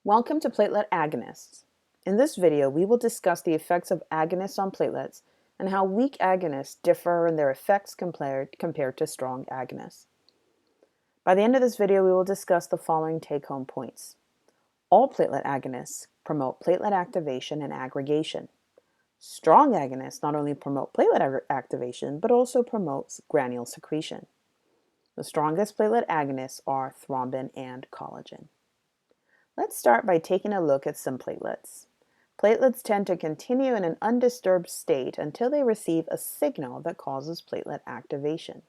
Welcome to Platelet Agonists. In this video, we will discuss the effects of agonists on platelets and how weak agonists differ in their effects compared to strong agonists. By the end of this video, we will discuss the following take-home points. All platelet agonists promote platelet activation and aggregation. Strong agonists not only promote platelet activation, but also promote granule secretion. The strongest platelet agonists are thrombin and collagen. Let's start by taking a look at some platelets. Platelets tend to continue in an undisturbed state until they receive a signal that causes platelet activation.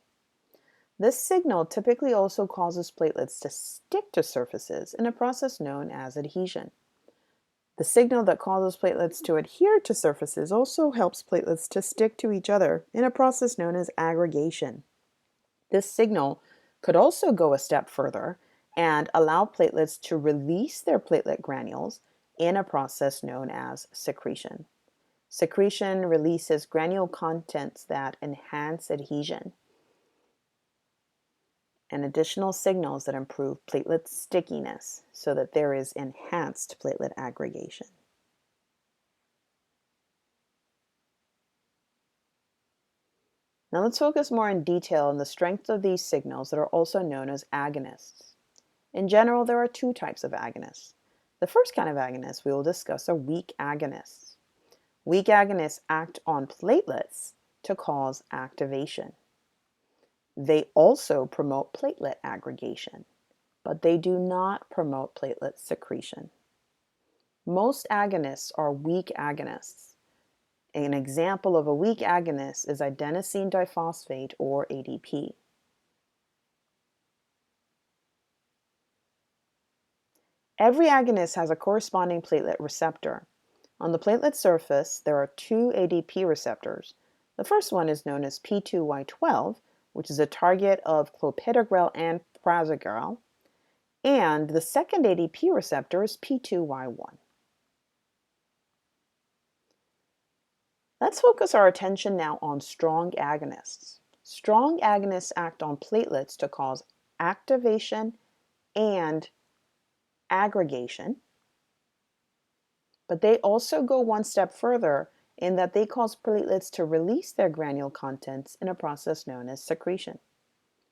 This signal typically also causes platelets to stick to surfaces in a process known as adhesion. The signal that causes platelets to adhere to surfaces also helps platelets to stick to each other in a process known as aggregation. This signal could also go a step further and allow platelets to release their platelet granules in a process known as secretion. Secretion releases granule contents that enhance adhesion and additional signals that improve platelet stickiness so that there is enhanced platelet aggregation. Now let's focus more in detail on the strength of these signals that are also known as agonists. In general, there are two types of agonists. The first kind of agonists we will discuss are weak agonists. Weak agonists act on platelets to cause activation. They also promote platelet aggregation, but they do not promote platelet secretion. Most agonists are weak agonists. An example of a weak agonist is adenosine diphosphate or ADP. Every agonist has a corresponding platelet receptor. On the platelet surface, there are two ADP receptors. The first one is known as P2Y12, which is a target of clopidogrel and prasugrel, and the second ADP receptor is P2Y1. Let's focus our attention now on strong agonists. Strong agonists act on platelets to cause activation and aggregation, but they also go one step further in that they cause platelets to release their granule contents in a process known as secretion.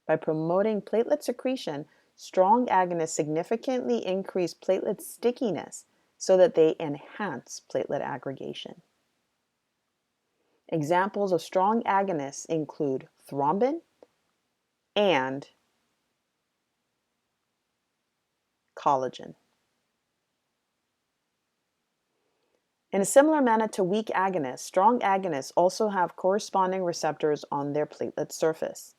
By promoting platelet secretion, strong agonists significantly increase platelet stickiness so that they enhance platelet aggregation. Examples of strong agonists include thrombin and collagen. In a similar manner to weak agonists, strong agonists also have corresponding receptors on their platelet surface.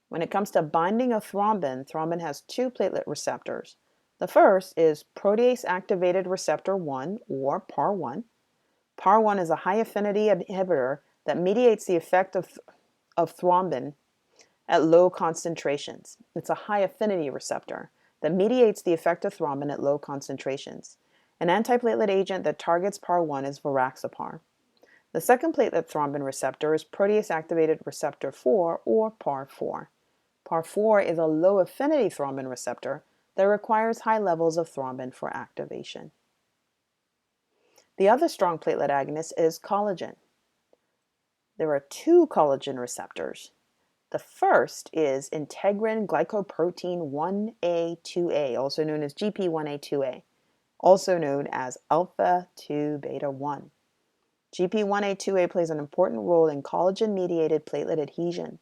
When it comes to binding of thrombin, thrombin has two platelet receptors. The first is protease activated receptor 1 or PAR1. PAR1 is a high affinity inhibitor that mediates the effect of thrombin at low concentrations. It's a high affinity receptor that mediates the effect of thrombin at low concentrations. An antiplatelet agent that targets PAR1 is voraxapar. The second platelet thrombin receptor is protease activated receptor 4 or PAR4. PAR4 is a low affinity thrombin receptor that requires high levels of thrombin for activation. The other strong platelet agonist is collagen. There are two collagen receptors. The first is integrin glycoprotein 1A2A, also known as GP1A2A, also known as alpha-2 beta-1. GP1A2A plays an important role in collagen-mediated platelet adhesion.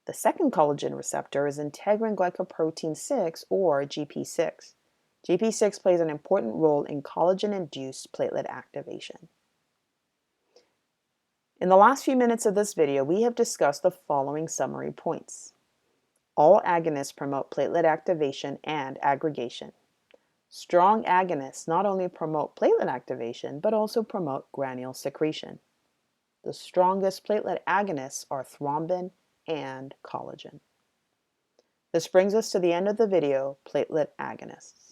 The second collagen receptor is integrin glycoprotein 6 or GP6. GP6 plays an important role in collagen-induced platelet activation. In the last few minutes of this video, we have discussed the following summary points. All agonists promote platelet activation and aggregation. Strong agonists not only promote platelet activation, but also promote granule secretion. The strongest platelet agonists are thrombin and collagen. This brings us to the end of the video, Platelet Agonists.